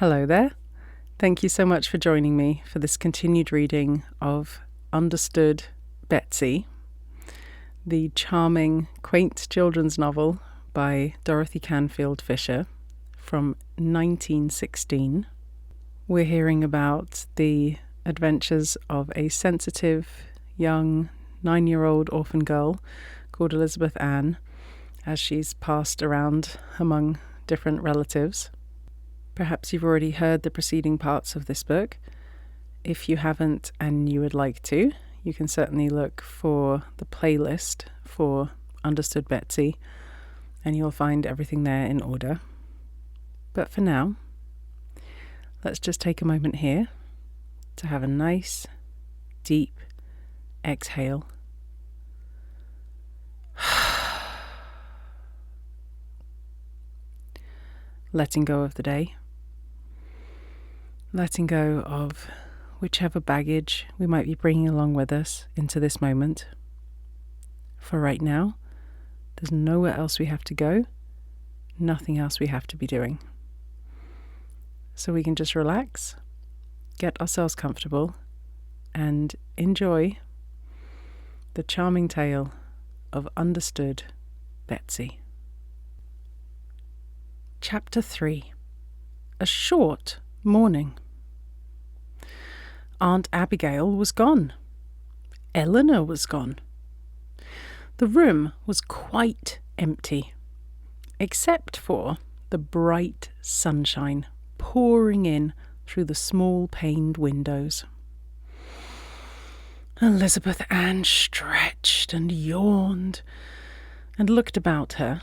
Hello there. Thank you so much for joining me for this continued reading of Understood Betsy, the charming, quaint children's novel by Dorothy Canfield Fisher from 1916. We're hearing about the adventures of a sensitive, young, 9-year-old orphan girl called Elizabeth Ann as she's passed around among different relatives. Perhaps you've already heard the preceding parts of this book. If you haven't and you would like to, you can certainly look for the playlist for Understood Betsy, and you'll find everything there in order. But for now, let's just take a moment here to have a nice, deep exhale. Letting go of the day. Letting go of whichever baggage we might be bringing along with us into this moment. For right now, there's nowhere else we have to go, nothing else we have to be doing. So we can just relax, get ourselves comfortable, and enjoy the charming tale of Understood Betsy. Chapter 3. A Short Morning. Aunt Abigail was gone. Eleanor was gone. The room was quite empty, except for the bright sunshine pouring in through the small paned windows. Elizabeth Ann stretched and yawned and looked about her.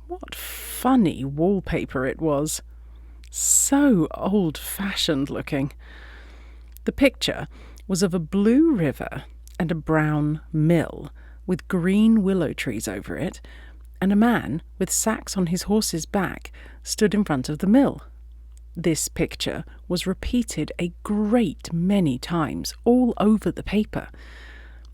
What funny wallpaper it was. So old-fashioned looking. The picture was of a blue river and a brown mill with green willow trees over it, and a man with sacks on his horse's back stood in front of the mill. This picture was repeated a great many times all over the paper,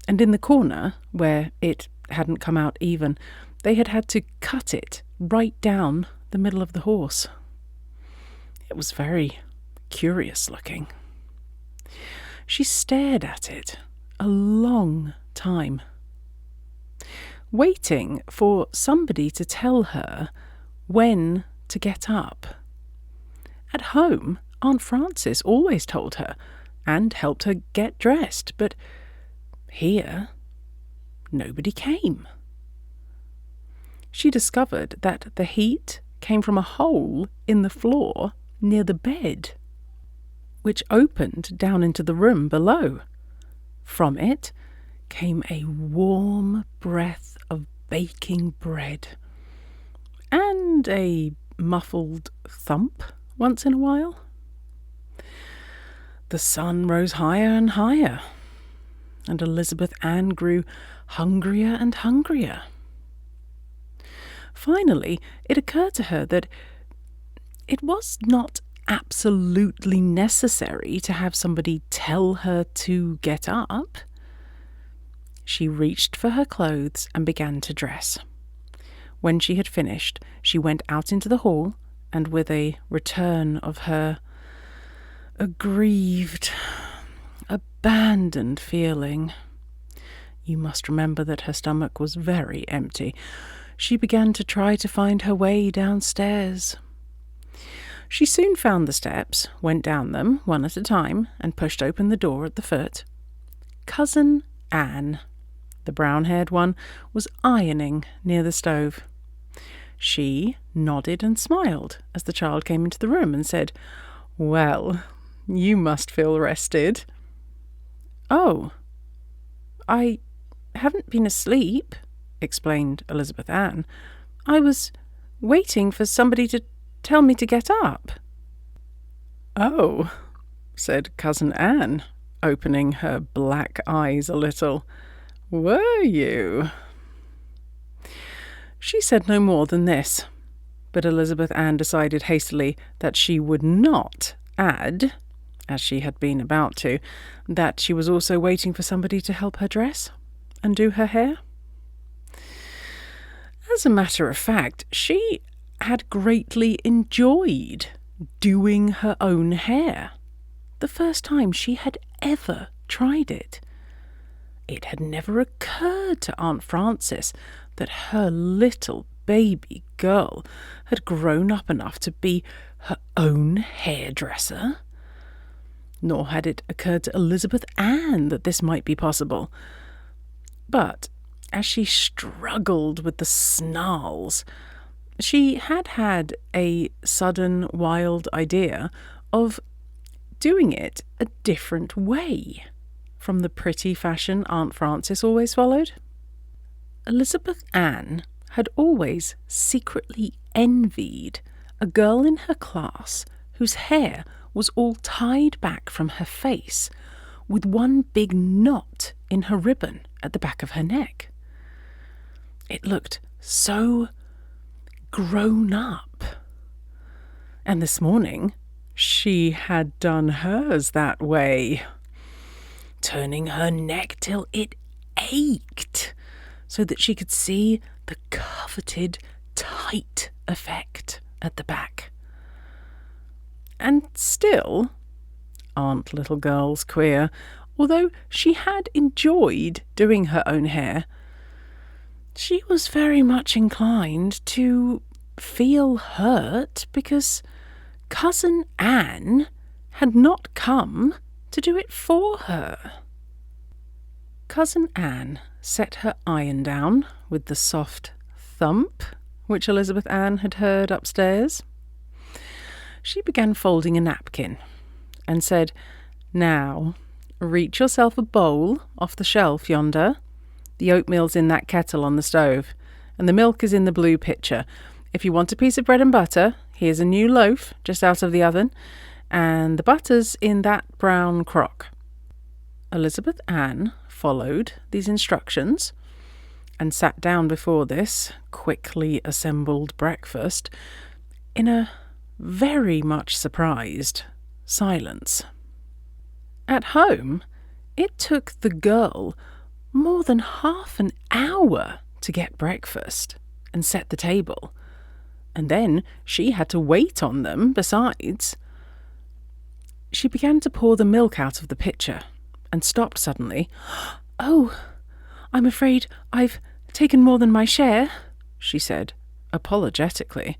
and in the corner, where it hadn't come out even, they had to cut it right down the middle of the horse. It was very curious looking. She stared at it a long time, waiting for somebody to tell her when to get up. At home, Aunt Frances always told her and helped her get dressed, but here nobody came. She discovered that the heat came from a hole in the floor near the bed, which opened down into the room below. From it came a warm breath of baking bread, and a muffled thump once in a while. The sun rose higher and higher, and Elizabeth Ann grew hungrier and hungrier. Finally, it occurred to her that it was not absolutely necessary to have somebody tell her to get up. She reached for her clothes and began to dress. When she had finished, she went out into the hall, and with a return of her aggrieved, abandoned feeling, you must remember that her stomach was very empty, she began to try to find her way downstairs. She soon found the steps, went down them one at a time, and pushed open the door at the foot. Cousin Anne, the brown-haired one, was ironing near the stove. She nodded and smiled as the child came into the room and said, "Well, you must feel rested." "Oh, I haven't been asleep," explained Elizabeth Ann. "I was waiting for somebody to tell me to get up." "Oh," said Cousin Anne, opening her black eyes a little. "Were you?" She said no more than this, but Elizabeth Ann decided hastily that she would not add, as she had been about to, that she was also waiting for somebody to help her dress and do her hair. As a matter of fact, she had greatly enjoyed doing her own hair. The first time she had ever tried it. It had never occurred to Aunt Frances that her little baby girl had grown up enough to be her own hairdresser. Nor had it occurred to Elizabeth Ann that this might be possible. But as she struggled with the snarls, she had had a sudden wild idea of doing it a different way from the pretty fashion Aunt Frances always followed. Elizabeth Ann had always secretly envied a girl in her class whose hair was all tied back from her face, with one big knot in her ribbon at the back of her neck. It looked so grown up. And this morning, she had done hers that way, turning her neck till it ached, so that she could see the coveted tight effect at the back. And still, Aunt Little Girl's queer, although she had enjoyed doing her own hair, she was very much inclined to feel hurt because Cousin Anne had not come to do it for her. Cousin Anne set her iron down with the soft thump which Elizabeth Ann had heard upstairs. She began folding a napkin and said, "Now, reach yourself a bowl off the shelf yonder. The oatmeal's in that kettle on the stove, and the milk is in the blue pitcher. If you want a piece of bread and butter, here's a new loaf just out of the oven, and the butter's in that brown crock." Elizabeth Ann followed these instructions and sat down before this quickly assembled breakfast in a very much surprised silence. At home, it took the girl more than half an hour to get breakfast and set the table, and then she had to wait on them besides. She began to pour the milk out of the pitcher and stopped suddenly. "Oh, I'm afraid I've taken more than my share," she said, apologetically.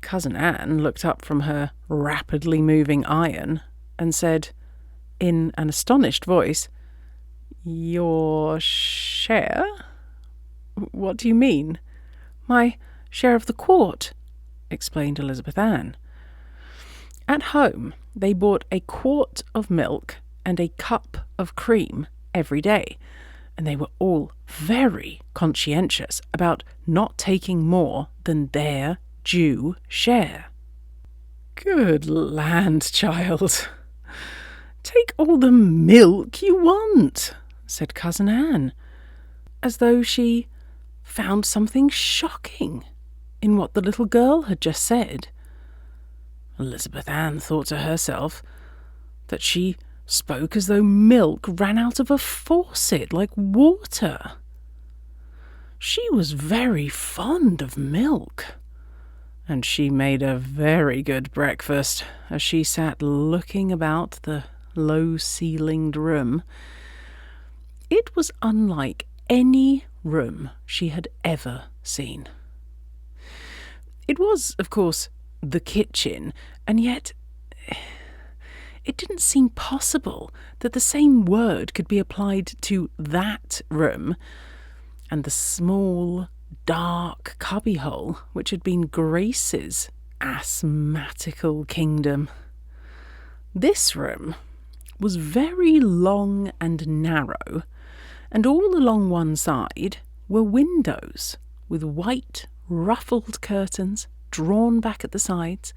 Cousin Anne looked up from her rapidly moving iron and said, in an astonished voice, "Your share? What do you mean?" "My share of the quart," explained Elizabeth Ann. At home, they bought a quart of milk and a cup of cream every day, and they were all very conscientious about not taking more than their due share. "Good land, child. Take all the milk you want," said Cousin Anne, as though she found something shocking in what the little girl had just said. Elizabeth Ann thought to herself that she spoke as though milk ran out of a faucet like water. She was very fond of milk, and she made a very good breakfast as she sat looking about the low-ceilinged room. It was unlike any room she had ever seen. It was, of course, the kitchen, and yet it didn't seem possible that the same word could be applied to that room and the small, dark cubbyhole which had been Grace's asthmatical kingdom. This room was very long and narrow, and all along one side were windows with white, ruffled curtains drawn back at the sides,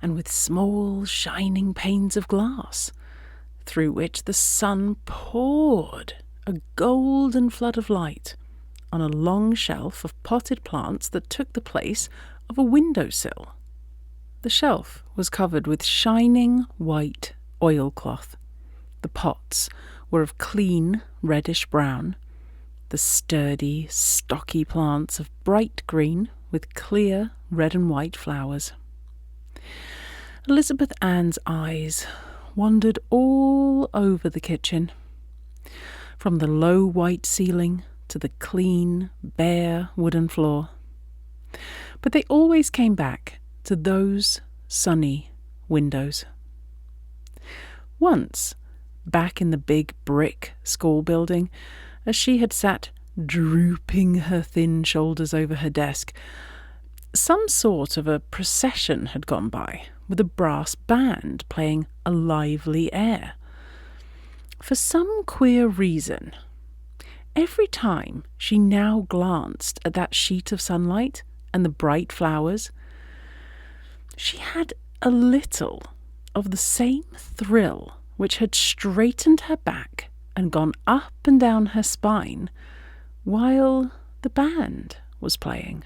and with small, shining panes of glass, through which the sun poured a golden flood of light on a long shelf of potted plants that took the place of a windowsill. The shelf was covered with shining white oilcloth. The pots were of clean reddish brown, the sturdy, stocky plants of bright green with clear red and white flowers. Elizabeth Ann's eyes wandered all over the kitchen, from the low white ceiling to the clean, bare wooden floor. But they always came back to those sunny windows. Once, back in the big brick school building, as she had sat drooping her thin shoulders over her desk, some sort of a procession had gone by, with a brass band playing a lively air. For some queer reason, every time she now glanced at that sheet of sunlight and the bright flowers, she had a little of the same thrill which had straightened her back and gone up and down her spine while the band was playing.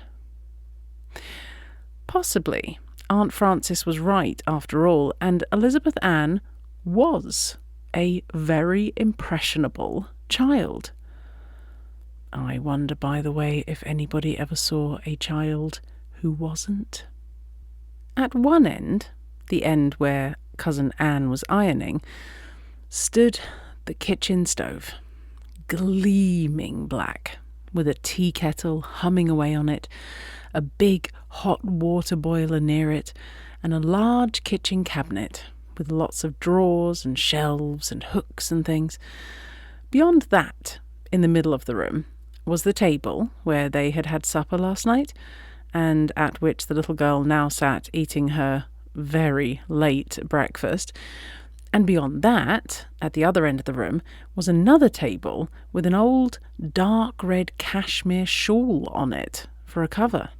Possibly Aunt Frances was right after all, and Elizabeth Ann was a very impressionable child. I wonder, by the way, if anybody ever saw a child who wasn't. At one end, the end where Cousin Anne was ironing, stood the kitchen stove, gleaming black, with a tea kettle humming away on it, a big hot water boiler near it, and a large kitchen cabinet with lots of drawers and shelves and hooks and things. Beyond that, in the middle of the room, was the table where they had had supper last night, and at which the little girl now sat eating her very late breakfast. And beyond that, at the other end of the room, was another table with an old dark red cashmere shawl on it for a cover.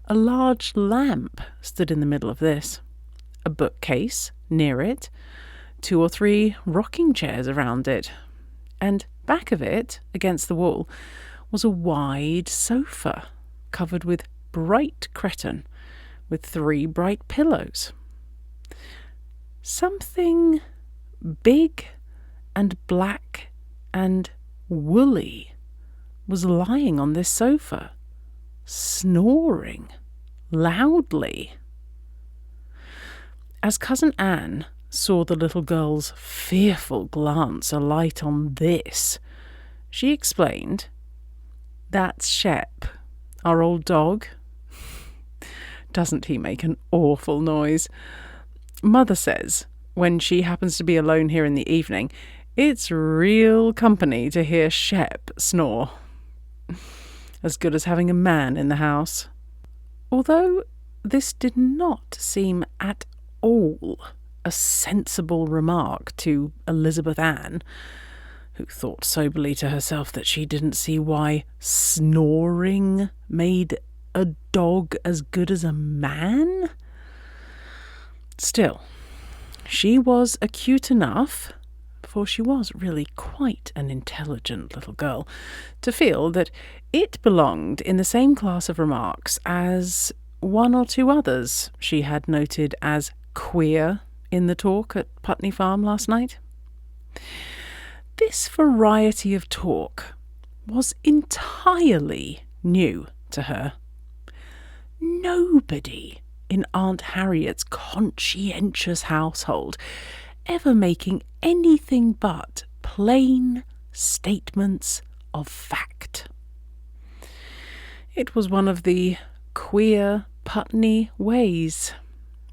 A large lamp stood in the middle of this, a bookcase near it, 2 or 3 rocking chairs around it, and back of it, against the wall, was a wide sofa covered with bright cretonne, with 3 bright pillows. Something big and black and woolly was lying on this sofa, snoring loudly. As Cousin Anne saw the little girl's fearful glance alight on this, she explained, "That's Shep, our old dog. Doesn't he make an awful noise? Mother says, when she happens to be alone here in the evening, it's real company to hear Shep snore. As good as having a man in the house." Although this did not seem at all a sensible remark to Elizabeth Ann, who thought soberly to herself that she didn't see why snoring made a dog as good as a man. Still, she was acute enough, for she was really quite an intelligent little girl, to feel that it belonged in the same class of remarks as 1 or 2 others she had noted as queer in the talk at Putney Farm last night. This variety of talk was entirely new to her. Nobody in Aunt Harriet's conscientious household ever making anything but plain statements of fact. It was one of the queer Putney ways,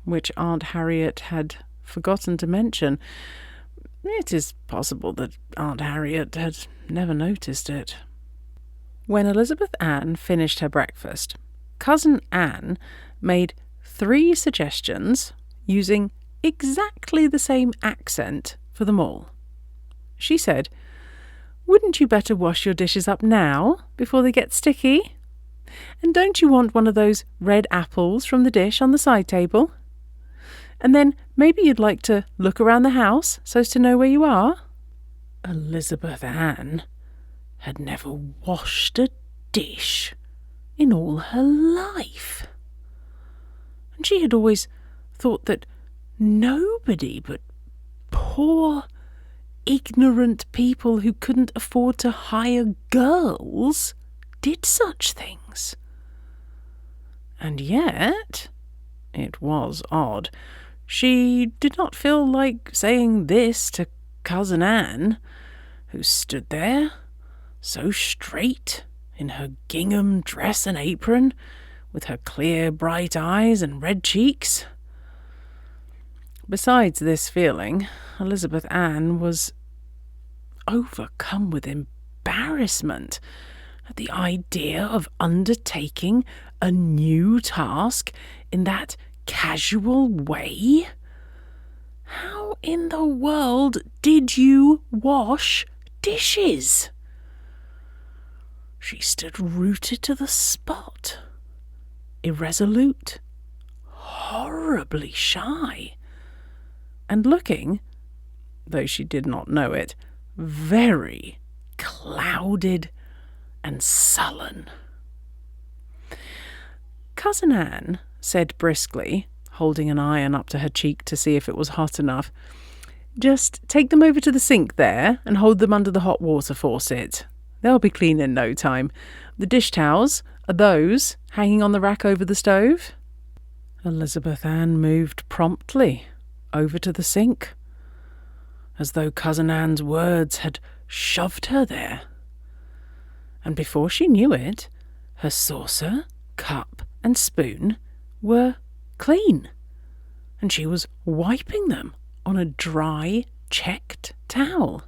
which Aunt Harriet had forgotten to mention. It is possible that Aunt Harriet had never noticed it. When Elizabeth Ann finished her breakfast, Cousin Anne made 3 suggestions using exactly the same accent for them all. She said, "Wouldn't you better wash your dishes up now, before they get sticky? And don't you want one of those red apples from the dish on the side table? And then maybe you'd like to look around the house so as to know where you are?" Elizabeth Ann had never washed a dish in all her life. And she had always thought that nobody but poor, ignorant people who couldn't afford to hire girls did such things. And yet, It was odd. She did not feel like saying this to Cousin Anne, who stood there, so straight, in her gingham dress and apron, with her clear, bright eyes and red cheeks. Besides this feeling, Elizabeth Ann was overcome with embarrassment at the idea of undertaking a new task in that casual way. How in the world did you wash dishes? She stood rooted to the spot, irresolute, horribly shy, and looking, though she did not know it, very clouded and sullen. Cousin Anne said briskly, holding an iron up to her cheek to see if it was hot enough, "Just take them over to the sink there and hold them under the hot water faucet. They'll be clean in no time. The dish towels, are those hanging on the rack over the stove?" Elizabeth Ann moved promptly over to the sink, as though Cousin Anne's words had shoved her there. And before she knew it, her saucer, cup, and spoon were clean, and she was wiping them on a dry, checked towel.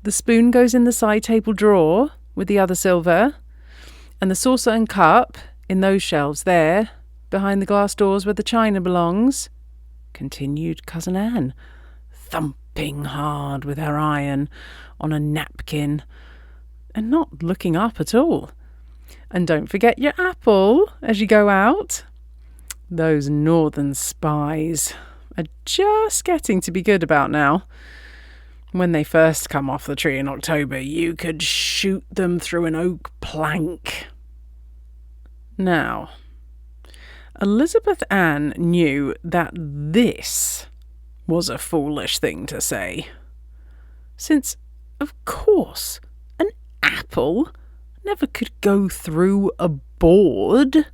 The spoon goes in the side table drawer with the other silver, and the saucer and cup in those shelves there, behind the glass doors where the china belongs, continued Cousin Anne, thumping hard with her iron on a napkin, and not looking up at all. "And don't forget your apple as you go out. Those northern spies are just getting to be good about now. When they first come off the tree in October, you could shoot them through an oak plank." Now, Elizabeth Ann knew that this was a foolish thing to say, since, of course, an apple never could go through a board.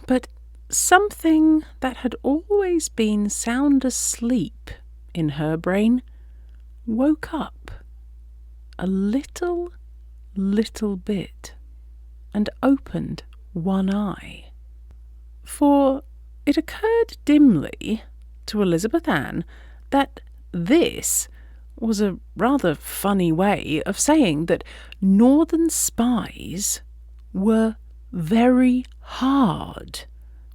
But something that had always been sound asleep in her brain woke up a little bit and opened one eye. For it occurred dimly to Elizabeth Ann that this was a rather funny way of saying that northern spies were very hard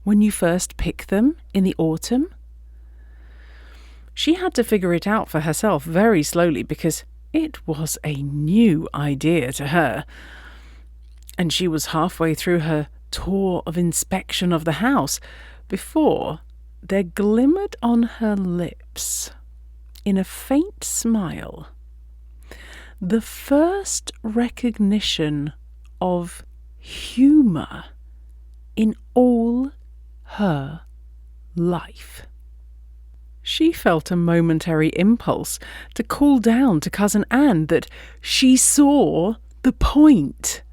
when you first pick them in the autumn. She had to figure it out for herself very slowly because it was a new idea to her, and she was halfway through her tour of inspection of the house before there glimmered on her lips, in a faint smile, the first recognition of humour in all her life. She felt a momentary impulse to call down to Cousin Anne that she saw the point.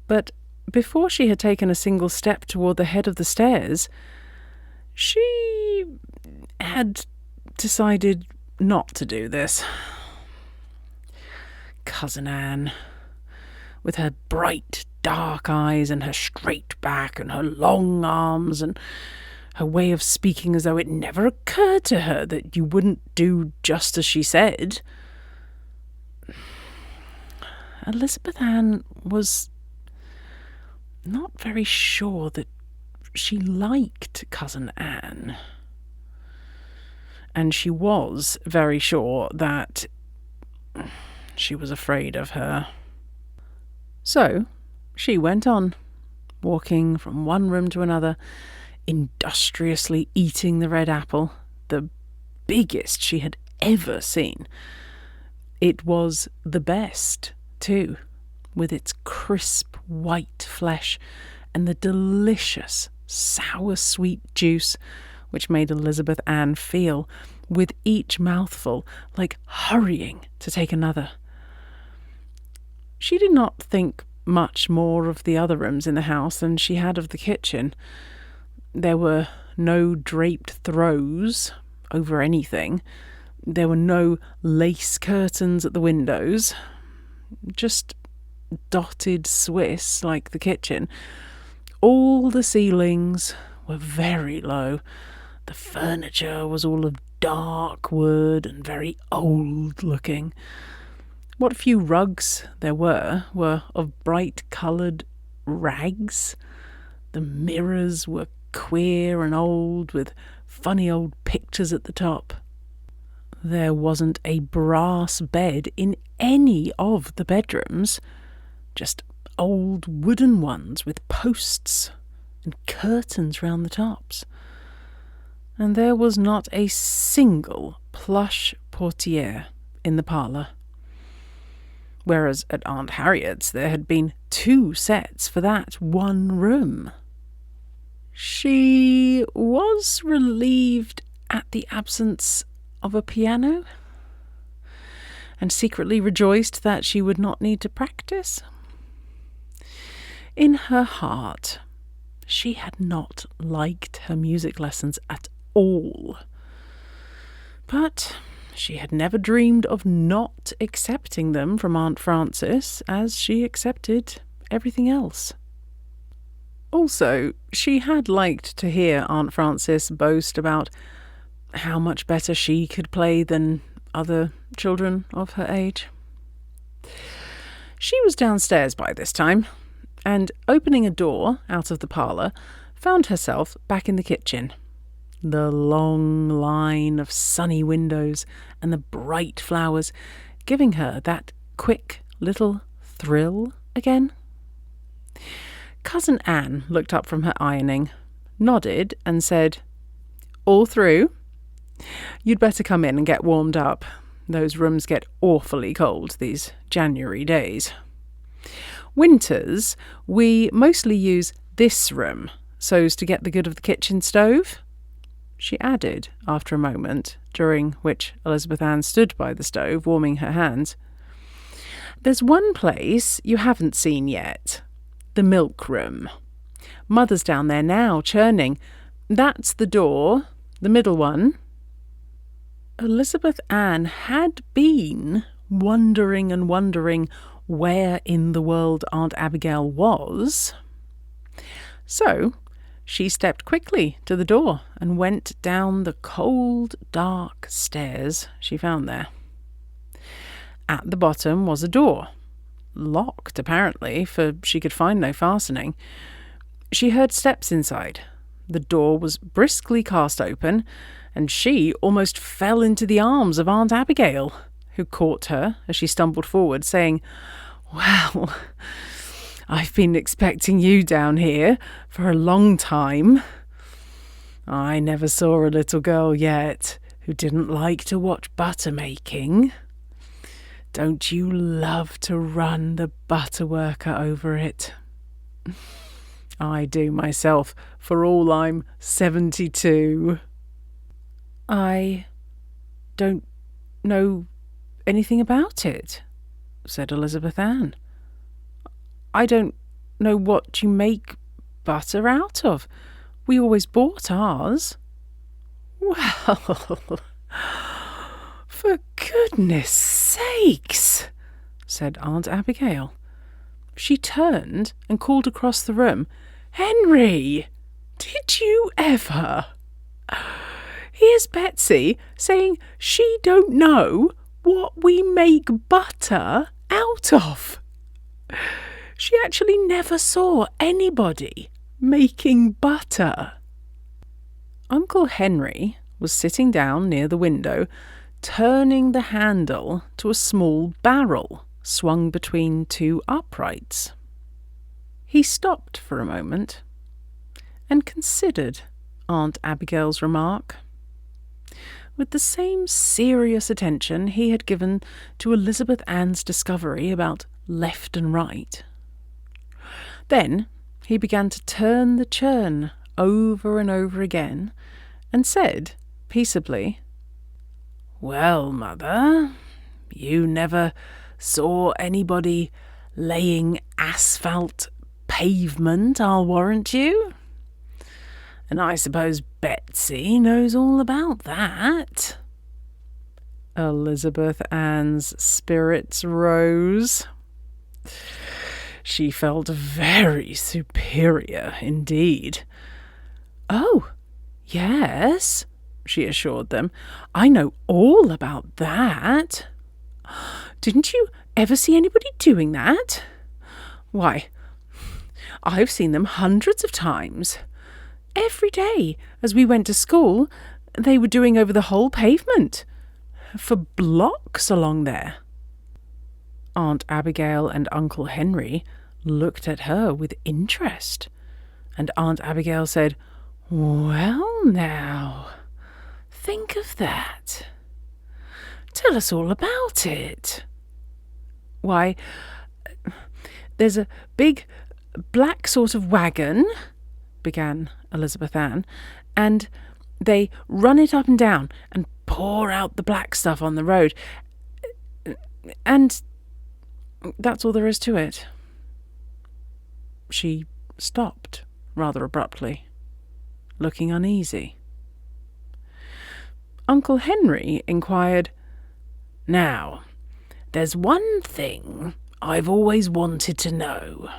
But before she had taken a single step toward the head of the stairs, she had decided not to do this. Cousin Anne, with her bright dark eyes and her straight back and her long arms and her way of speaking as though it never occurred to her that you wouldn't do just as she said. Elizabeth Ann was not very sure that she liked Cousin Anne. And she was very sure that she was afraid of her. So she went on, walking from one room to another, industriously eating the red apple, the biggest she had ever seen. It was the best, too, with its crisp white flesh and the delicious sour-sweet juice, which made Elizabeth Ann feel, with each mouthful, like hurrying to take another. She did not think much more of the other rooms in the house than she had of the kitchen. There were no draped throws over anything. There were no lace curtains at the windows. Just dotted Swiss like the kitchen. All the ceilings were very low. The furniture was all of dark wood and very old looking. What few rugs there were of bright-coloured rags. The mirrors were queer and old, with funny old pictures at the top. There wasn't a brass bed in any of the bedrooms, just old wooden ones with posts and curtains round the tops. And there was not a single plush portière in the parlour, whereas at Aunt Harriet's there had been 2 sets for that one room. She was relieved at the absence of a piano, and secretly rejoiced that she would not need to practice. In her heart, she had not liked her music lessons at all. But she had never dreamed of not accepting them from Aunt Frances, as she accepted everything else. Also, she had liked to hear Aunt Frances boast about how much better she could play than other children of her age. She was downstairs by this time, and opening a door out of the parlour, found herself back in the kitchen. The long line of sunny windows and the bright flowers giving her that quick little thrill again. Cousin Anne looked up from her ironing, nodded and said, "All through? You'd better come in and get warmed up. Those rooms get awfully cold these January days. Winters, we mostly use this room so's to get the good of the kitchen stove," she added after a moment, during which Elizabeth Ann stood by the stove warming her hands. "There's one place you haven't seen yet, the milk room. Mother's down there now, churning. That's the door, the middle one." Elizabeth Ann had been wondering and wondering where in the world Aunt Abigail was. So she stepped quickly to the door and went down the cold, dark stairs she found there. At the bottom was a door, locked apparently, for she could find no fastening. She heard steps inside. The door was briskly cast open, and she almost fell into the arms of Aunt Abigail, who caught her as she stumbled forward, saying, "Well, I've been expecting you down here for a long time. I never saw a little girl yet who didn't like to watch butter making. Don't you love to run the butter worker over it? I do myself, for all I'm 72. "I don't know anything about it," said Elizabeth Ann. "I don't know what you make butter out of. We always bought ours." "Well, for goodness sakes," said Aunt Abigail. She turned and called across the room, "Henry, did you ever? Here's Betsy saying she don't know what we make butter out of. She actually never saw anybody making butter." Uncle Henry was sitting down near the window, turning the handle to a small barrel swung between 2 uprights. He stopped for a moment and considered Aunt Abigail's remark with the same serious attention he had given to Elizabeth Ann's discovery about left and right. Then he began to turn the churn over and over again and said peaceably, "Well, Mother, you never saw anybody laying asphalt pavement, I'll warrant you. And I suppose Betsy knows all about that. Elizabeth Ann's spirits rose. She felt very superior indeed. "Oh, yes," she assured them. "I know all about that. Didn't you ever see anybody doing that? Why, I've seen them hundreds of times. Every day, as we went to school, they were doing over the whole pavement, for blocks along there." Aunt Abigail and Uncle Henry looked at her with interest, and Aunt Abigail said, "Well now, think of that. Tell us all about it." "Why, there's a big black sort of wagon," began Elizabeth Ann, "and they run it up and down and pour out the black stuff on the road. And that's all there is to it." She stopped rather abruptly, looking uneasy. Uncle Henry inquired, "Now, there's one thing I've always wanted to know.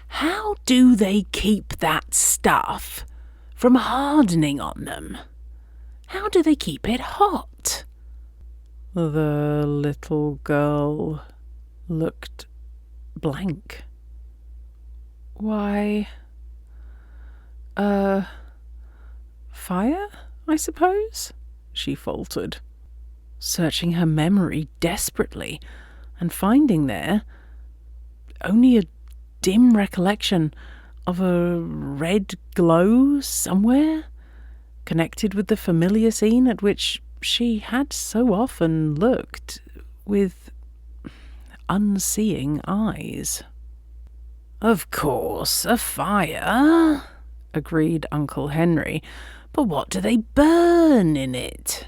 How do they keep that stuff from hardening on them? How do they keep it hot?" The little girl looked blank. "Why, fire, I suppose," she faltered, searching her memory desperately and finding there only a dim recollection of a red glow somewhere, connected with the familiar scene at which she had so often looked with unseeing eyes. "Of course, a fire," agreed Uncle Henry, "but what do they burn in it?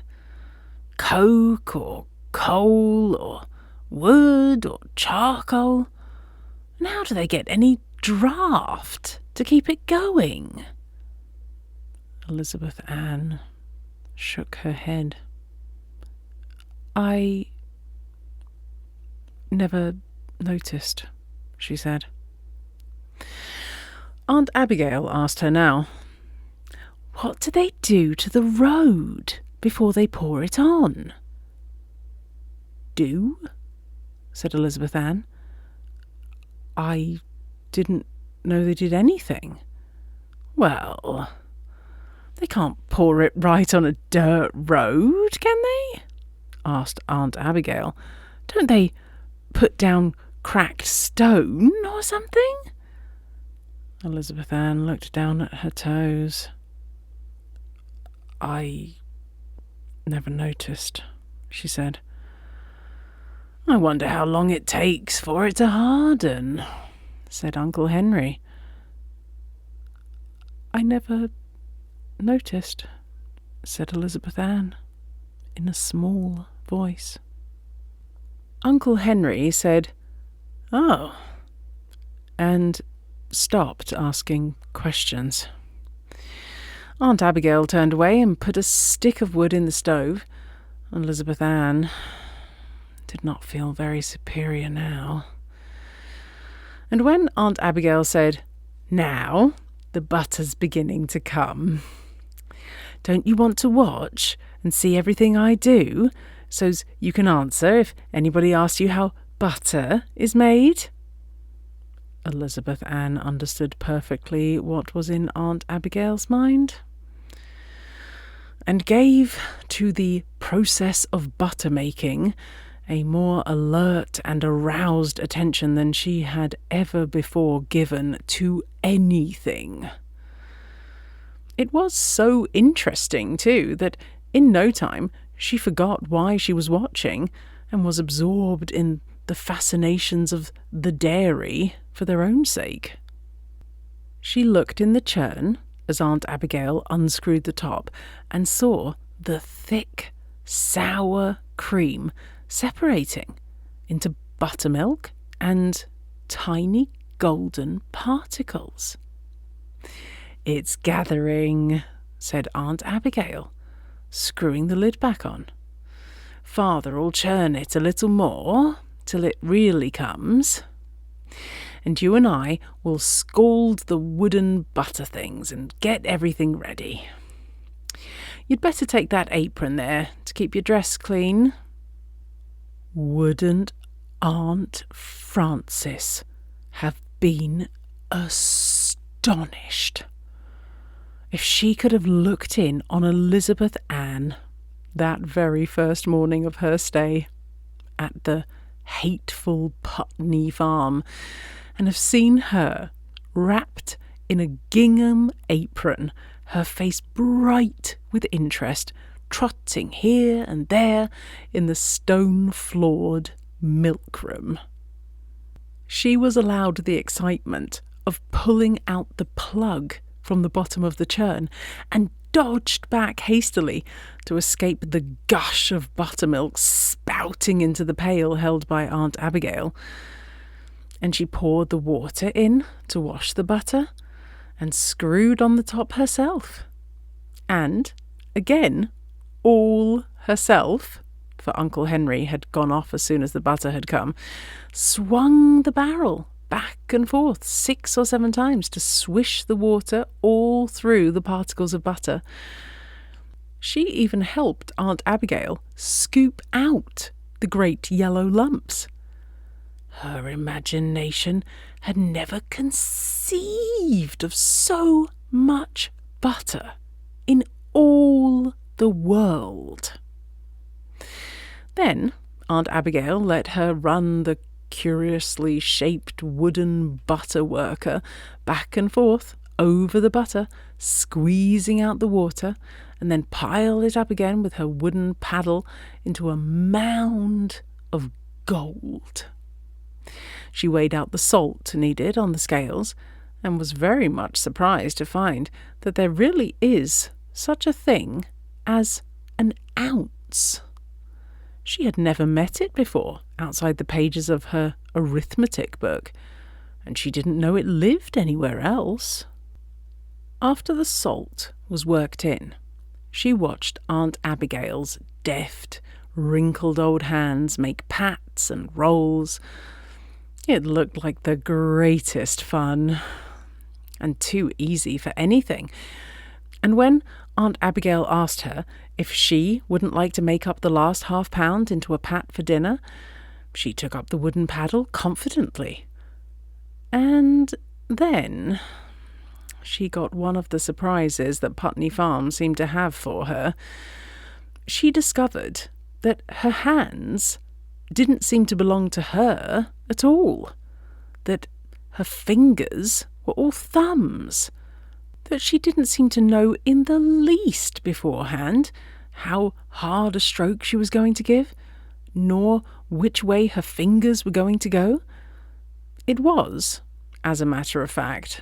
Coke or coal or wood or charcoal? And how do they get any draft to keep it going?" Elizabeth Ann shook her head. "I never noticed," she said. Aunt Abigail asked her now, "What do they do to the road before they pour it on?" "Do?" said Elizabeth Ann. "I didn't know they did anything." "Well, they can't pour it right on a dirt road, can they?" asked Aunt Abigail. "Don't they put down cracked stone or something?" Elizabeth Ann looked down at her toes. "I never noticed," she said. "I wonder how long it takes for it to harden," said Uncle Henry. "I never noticed," said Elizabeth Ann, in a small voice. Uncle Henry said, "Oh," and stopped asking questions. Aunt Abigail turned away and put a stick of wood in the stove. Elizabeth Ann did not feel very superior now. And when Aunt Abigail said, "Now, the butter's beginning to come. Don't you want to watch and see everything I do, so's you can answer if anybody asks you how butter is made?" Elizabeth Ann understood perfectly what was in Aunt Abigail's mind, and gave to the process of butter making a more alert and aroused attention than she had ever before given to anything. It was so interesting, too, that in no time she forgot why she was watching and was absorbed in the fascinations of the dairy for their own sake. She looked in the churn as Aunt Abigail unscrewed the top and saw the thick, sour cream separating into buttermilk and tiny golden particles. "It's gathering," said Aunt Abigail, screwing the lid back on. "Father'll churn it a little more till it really comes. And you and I will scald the wooden butter things and get everything ready. You'd better take that apron there to keep your dress clean." Wouldn't Aunt Frances have been astonished if she could have looked in on Elizabeth Ann that very first morning of her stay at the hateful Putney farm, and have seen her wrapped in a gingham apron, her face bright with interest, trotting here and there in the stone-floored milk-room. She was allowed the excitement of pulling out the plug from the bottom of the churn and dodged back hastily to escape the gush of buttermilk spouting into the pail held by Aunt Abigail. And she poured the water in to wash the butter and screwed on the top herself. And, again, all herself, for Uncle Henry had gone off as soon as the butter had come, swung the barrel back and forth 6 or 7 times to swish the water all through the particles of butter. She even helped Aunt Abigail scoop out the great yellow lumps. Her imagination had never conceived of so much butter in all the world. Then Aunt Abigail let her run the curiously shaped wooden butter worker back and forth over the butter, squeezing out the water, and then pile it up again with her wooden paddle into a mound of gold. She weighed out the salt needed on the scales and was very much surprised to find that there really is such a thing as an ounce. She had never met it before outside the pages of her arithmetic book, and she didn't know it lived anywhere else. After the salt was worked in, she watched Aunt Abigail's deft, wrinkled old hands make pats and rolls. It looked like the greatest fun, and too easy for anything. And when Aunt Abigail asked her if she wouldn't like to make up the last £half into a pat for dinner, she took up the wooden paddle confidently. And then she got one of the surprises that Putney Farm seemed to have for her. She discovered that her hands didn't seem to belong to her at all, that her fingers were all thumbs, that she didn't seem to know in the least beforehand how hard a stroke she was going to give, nor which way her fingers were going to go. It was, as a matter of fact,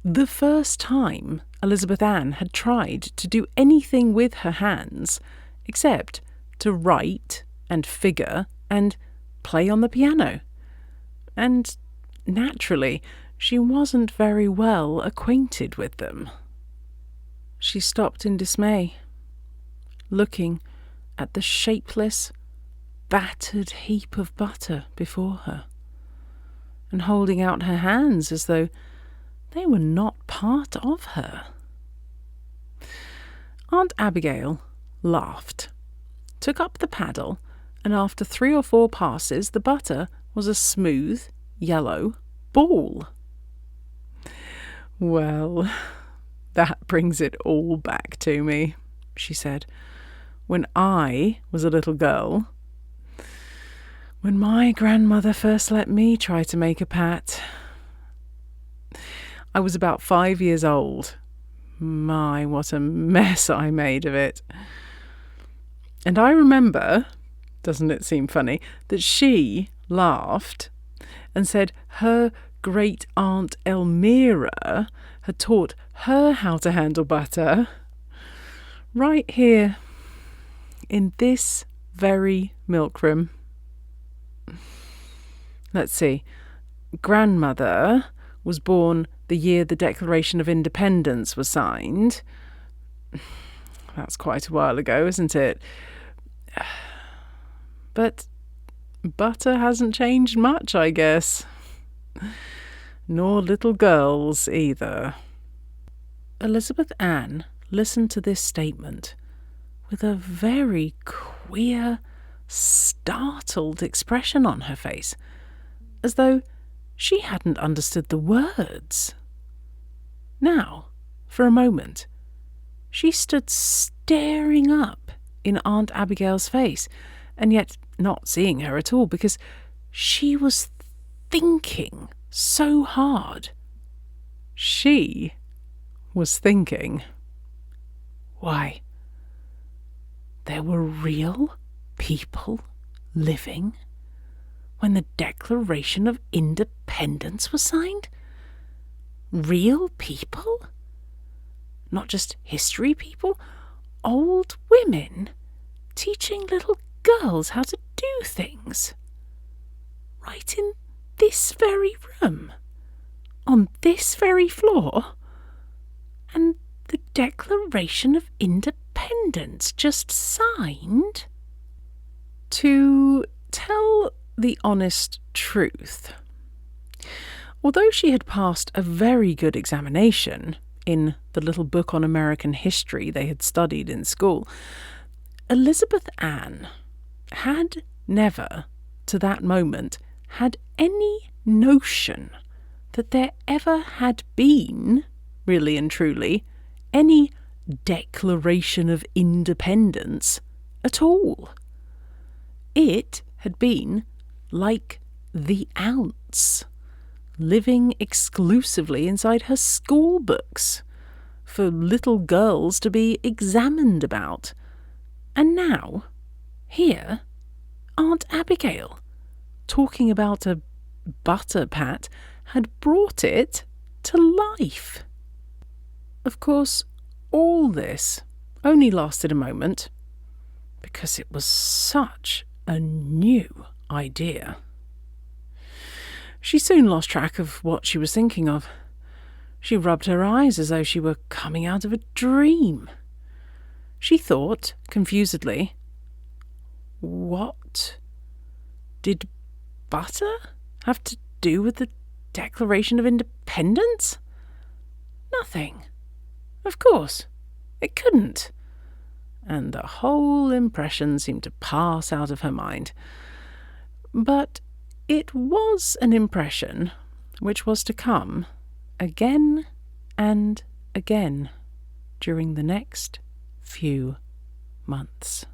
the first time Elizabeth Ann had tried to do anything with her hands except to write and figure and play on the piano. And naturally, she wasn't very well acquainted with them. She stopped in dismay, looking at the shapeless, battered heap of butter before her, and holding out her hands as though they were not part of her. Aunt Abigail laughed, took up the paddle, and after 3 or 4 passes the butter was a smooth, yellow ball. "Well, that brings it all back to me," she said. "When I was a little girl, when my grandmother first let me try to make a pat, I was about 5 years old. My, what a mess I made of it. And I remember, doesn't it seem funny, that she laughed and said her great-aunt Elmira had taught her how to handle butter right here in this very milkroom. Let's see. Grandmother was born the year the Declaration of Independence was signed. That's quite a while ago, isn't it? But butter hasn't changed much, I guess. Nor little girls either. Elizabeth Ann listened to this statement with a very queer, startled expression on her face, as though she hadn't understood the words. Now, for a moment, she stood staring up in Aunt Abigail's face, and yet not seeing her at all, because she was thinking so hard. She was thinking. Why, there were real people living when the Declaration of Independence was signed? Real people? Not just history people? Old women teaching little girls how to do things. Right in this very room, on this very floor, and the Declaration of Independence just signed. To tell the honest truth, although she had passed a very good examination in the little book on American history they had studied in school, Elizabeth Ann had never, to that moment, had any notion that there ever had been, really and truly, any Declaration of Independence at all. It had been like the ounce, living exclusively inside her school books, for little girls to be examined about. And now, here, Aunt Abigail, talking about a butter pat, had brought it to life. Of course, all this only lasted a moment, because it was such a new idea. She soon lost track of what she was thinking of. She rubbed her eyes as though she were coming out of a dream. She thought, confusedly, what did butter have to do with the Declaration of Independence? Nothing. Of course, it couldn't. And the whole impression seemed to pass out of her mind. But it was an impression which was to come again and again during the next few months.